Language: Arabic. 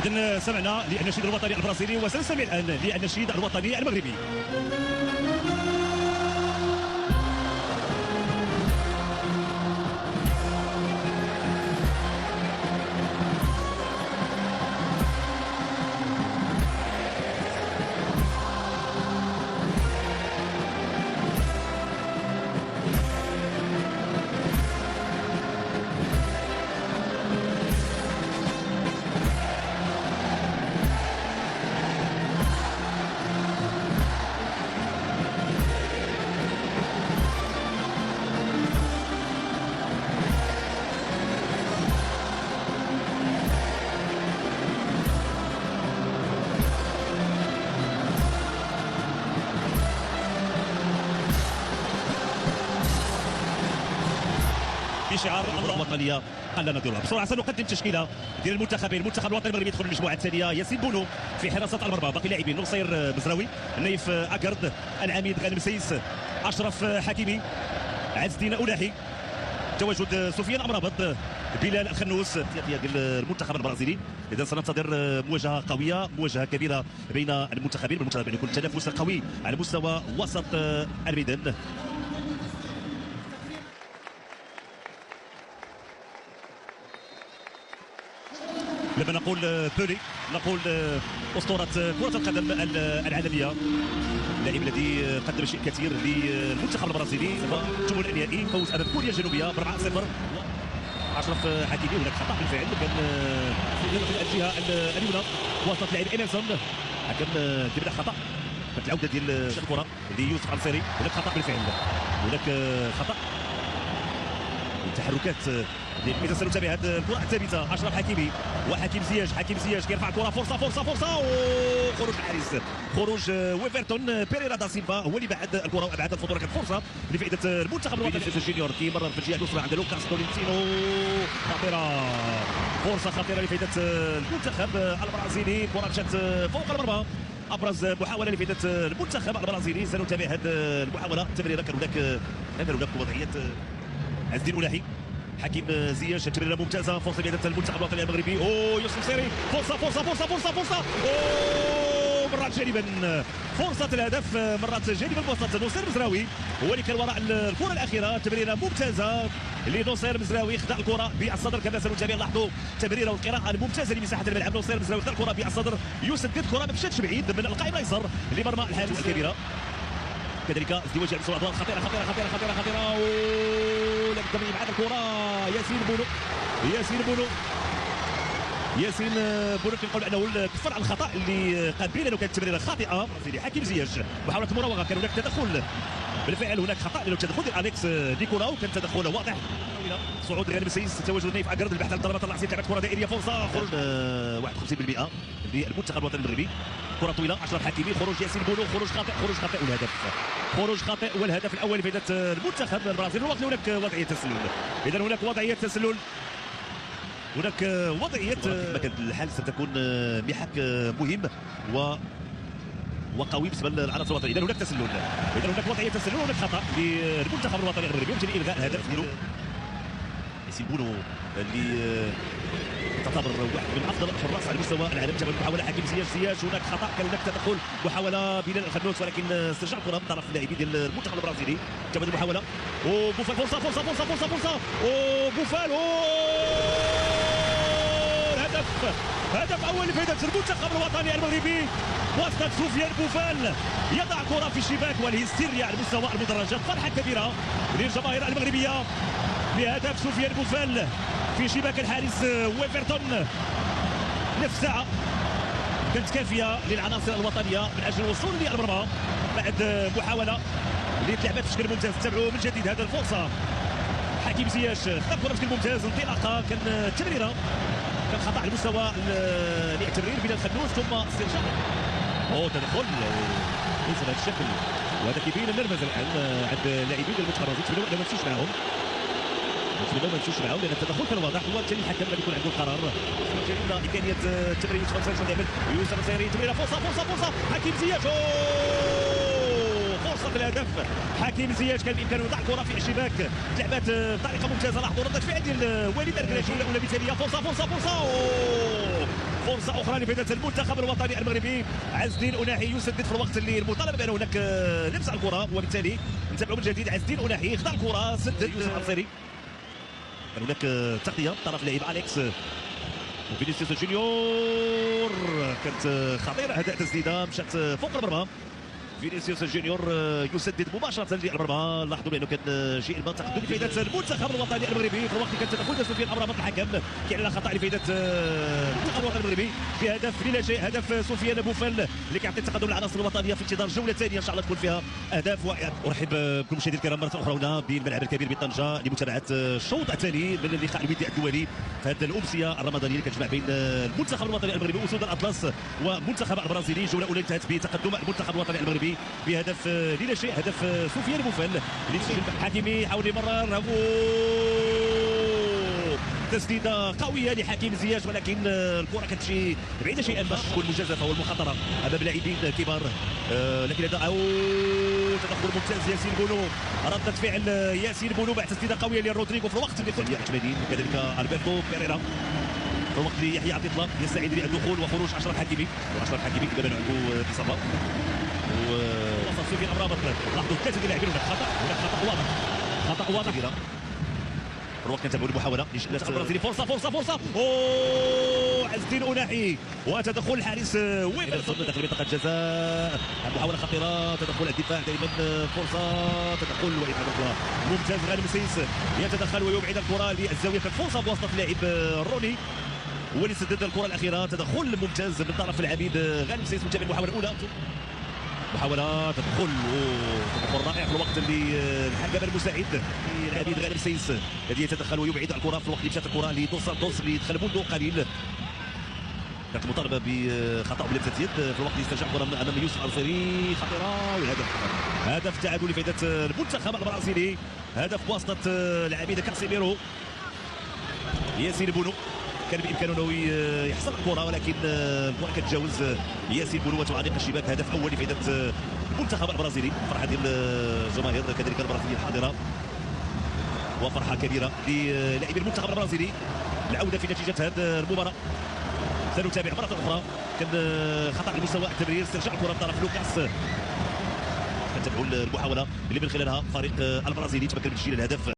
إذن سمعنا للنشيد الوطني البرازيلي وسنستمع الآن للنشيد الوطني المغربي. بشعار الوطنيه قال لنا نديروها بسرعه. سنقدم تشكيله ديال المنتخبين. المنتخب الوطني المغربي يدخل المجموعه الثانيه. ياسين بونو في حراسه المرمى. باقي اللاعبين نصير مزراوي، نايف اكرد، العميد غانم سيس، اشرف حكيمي، عز الدين اولاحي، تواجد سفيان امرابط، بلال الخنوس ديال المنتخب البرازيلي. اذا سننتظر مواجهه قويه، مواجهه كبيره بين المنتخبين. بالمنتخب يكون تنافس قوي على مستوى وسط الميدان. لما نقول بولي نقول أسطورة كرة القدم العالمية، اللاعب الذي قدم شيء كثير للمنتخب البرازيلي. الجمهور النهائي فوز امام كوريا الجنوبيه ب 4-0. اشرف حكيمي هناك خطا بالفعل كان في الجهه اليمنى وسط لاعب ايمرسون. حكم كيبدا خطا كانت العوده ديال الكره ليوسف العنصري. هناك خطا بالفعل، هناك خطا التحركات. اذا سنتابع هذه الكره الثابته اشرف حكيمي وحكيم زياش. حكيم زياش كيرفع الكره، فرصه وخروج الحارس، خروج ويفرتون. بيريرا دا سيلفا هو اللي بعد الكره وابعد الخطوره. كانت فرصه لفائده المنتخب الوطني. الجونيور كيمرر في الجهه اليسرى عند لوكاس تولينتينو، خطيره، فرصه خطيره لفائده المنتخب البرازيلي. كره مشات فوق المرمى. ابرز محاوله لفائده المنتخب البرازيلي. سنتابع هذه المحاوله. التمريره كان هناك وضعيه عز الدين اولاحي، حكيم زياش، تمريره ممتازه، فرصه لفائده المنتخب الوطني المغربي. يوسف سيري، فرصه مرات جانبا، فرصه الهدف مرات جانبا بوسط نصير مزراوي هو اللي كان وراء الكره الاخيره. تمريره ممتازه لنصير مزراوي، خدا الكره بالصدر كما سنتابع. لاحظوا التمريره والقراءه الممتازه لمساحه الملعب. نصير مزراوي خدا الكره بالصدر، يسدد الكره ما مشاتش بعيد من القائم الايسر لمرمى الحارس الكبيره. كذلك ازدواج يعني سرعه خطيره لابد من ابعاد الكره. ياسين بونو كنقول انه كفر على الخطا اللي قام به لانه كانت تمريره خاطئه لحكيم زياش. محاوله المراوغه كان هناك تدخل بالفعل، هناك خطا لانه تدخل ديال اليكس نيكولاو كان تدخل واضح. صعود غانم سيس، تواجد نايف اكرد، البحث عن ضربات الراسيه، لعبت كره دائريه، فرصه خروج 51% للمنتخب الوطني المغربي. كره طويله اشرف حكيمي، خروج ياسين بونو، خروج خاطئ والهدف. خروج خاطئ والهدف الاول لفائده المنتخب البرازيلي. الوقت هناك وضعيه تسلل، اذا هناك وضعيه تسلل، هناك وضعيه. كما كانت الحال ستكون محك مهم وقوي بالنسبه للعناصر الوطنيه. اذا هناك تسلل، اذا هناك وضعيه تسلل وهناك خطا للمنتخب الوطني المغربي. يمكن الغاء الهدف ديالو. ياسين بونو اللي تعتبر واحد من افضل الحراس على مستوى العالم. تابع المحاوله حكيم زياش، هناك خطا، كان هناك تدخل، محاوله بلال الخنوس ولكن استرجع الكره من طرف اللاعبين ديال المنتخب البرازيلي. تابع المحاوله وبوفال، فرصه وبوفال هدف اول لفائده المنتخب الوطني المغربي. وسط سفيان بوفال يضع كره في الشباك والهستيريا على مستوى المدرجات. فرحه كبيره للجماهير المغربيه بهدف سفيان بوفال في شباك الحارس ويفرتون. نصف ساعه كانت كافيه للعناصر الوطنيه من اجل الوصول للمرمى بعد محاوله اللي تلعبت بشكل ممتاز. تابعوا من جديد هذه الفرصه. حكيم زياش خد الكره بشكل ممتاز، انطلاقه، كان تمريره، كان خطا على مستوى التمرير بلال الخنوس ثم استرجاع. تدخل ليس بهذا الشكل، وهذا كيبين النرفز الان عند لاعبين المنتخب البرازيلي. ما مشيوش معهم لان التدخل كان واضح، وبالتالي الحكم غادي يكون عنده القرار. جميله امكانيه التمرير. يوسف العنصري، تمريره، فرصه حكيم زياش، فرصه الهدف. حكيم زياش كان بامكانه يضع الكره في الشباك، لعبات بطريقه ممتازه. لاحظوا رده فعل ديال وليد الكراشي الاولى مثاليه، فرصه فرصه اخرى لفائده المنتخب الوطني المغربي. عز الدين أناحي يسدد في الوقت اللي المطالبه بان هناك لمس الكره، وبالتالي نتابعوا من جديد. عز الدين أناحي خدا الكره، سدد يوسف العصيري. كان هناك تغطيه طرف لاعب اليكس وفينيسيوس جونيور، كانت خطيره هذه التسديده مشات فوق المرمى. فينيسيوس جونيور يسدد مباشره للمرمى. لاحظوا بانه كان جيء تقدم لفائده المنتخب الوطني المغربي في الوقت اللي كان تدخل سفيان امرابط الحكم كان على خطا لفائده المنتخب الوطني المغربي بهدف لا شيء. هدف سفيان بوفال اللي كيعطي التقدم للعناصر الوطنيه في انتظار جوله ثانيه ان شاء الله تكون فيها اهداف. ارحب بكل مشاهدي الكرام مره اخرى هنا بالملعب الكبير بطنجه لمتابعه الشوط الثاني من اللقاء الودي الدولي في هذه الامسيه الرمضانيه اللي كتجمع بين المنتخب الوطني المغربي اسود الاطلس ومنتخب البرازيلي. الجوله الاولى انتهت بتقدم المنتخب الوطني المغربي بهدف لا شيء، هدف سفيان بوفال اللي تسجل. حكيمي يحاول يمرر، تسديده قويه لحكيم زياش، ولكن الكره كتمشي بعيده شيئا باش تكون مجازفه والمخاطره امام لاعبين كبار. لكن هذا تدخل ممتاز ياسين بونو، رده فعل ياسين بونو بعد تسديده قويه لرودريغو في الوقت اللي كل احمدين كذلك البرتو بيريرا في الوقت اللي يحيى عطيطله يستعد للدخول وخروج اشرف حكيمي. واشرف حكيمي كما عنده اصابه ووصل سفيان امرابط. لاحظوا ثلاثه اللاعبين، هناك خطا واضح، خطا واضح في الوقت كانت المحاوله البرازيلي. فرصه اوه عز الدين أناحي وتدخل الحارس ويفرتون داخل منطقه الجزاء. محاوله خطيره، تدخل الدفاع دائما، فرصه تدخل وإبعاد الكره ممتاز. غانم سيس يتدخل ويبعد الكره للزاويه، كانت فرصه بواسطه اللاعب روني هو اللي سدد الكره الاخيره. تدخل ممتاز من طرف العبيد غانم سيس متابع المحاوله الاولى. محاولة تدخل رائع في الوقت اللي الحكم المساعد العبيد غانم سيس الذي يتدخل ويبعد الكرة في الوقت اللي مشات الكرة لدوس سانتوس اللي دخل منذ قليل. كانت مطالبة بخطأ بلمسة يد في الوقت اللي استرجع الكرة امام يوسف العصيري، خطيرة. والهدف هدف تعادل لفائدة المنتخب البرازيلي، هدف بواسطة العبيد كاسيميرو. ياسين بونو كان بامكانه انه يحصل الكره، ولكن الكره كتجاوز ياسين بونو وتعانق الشباك. هدف اول لفائده المنتخب البرازيلي. فرحه ديال الجماهير كذلك البرازيليه الحاضره، وفرحه كبيره للاعبي المنتخب البرازيلي العوده في نتيجه هذه المباراه. سنتابع مره اخرى، كان خطا المستوى التمرير، استرجاع الكره من طرف لوكاس. كنتابعوا المحاوله اللي من خلالها فريق البرازيلي تمكن من تسجيل الهدف.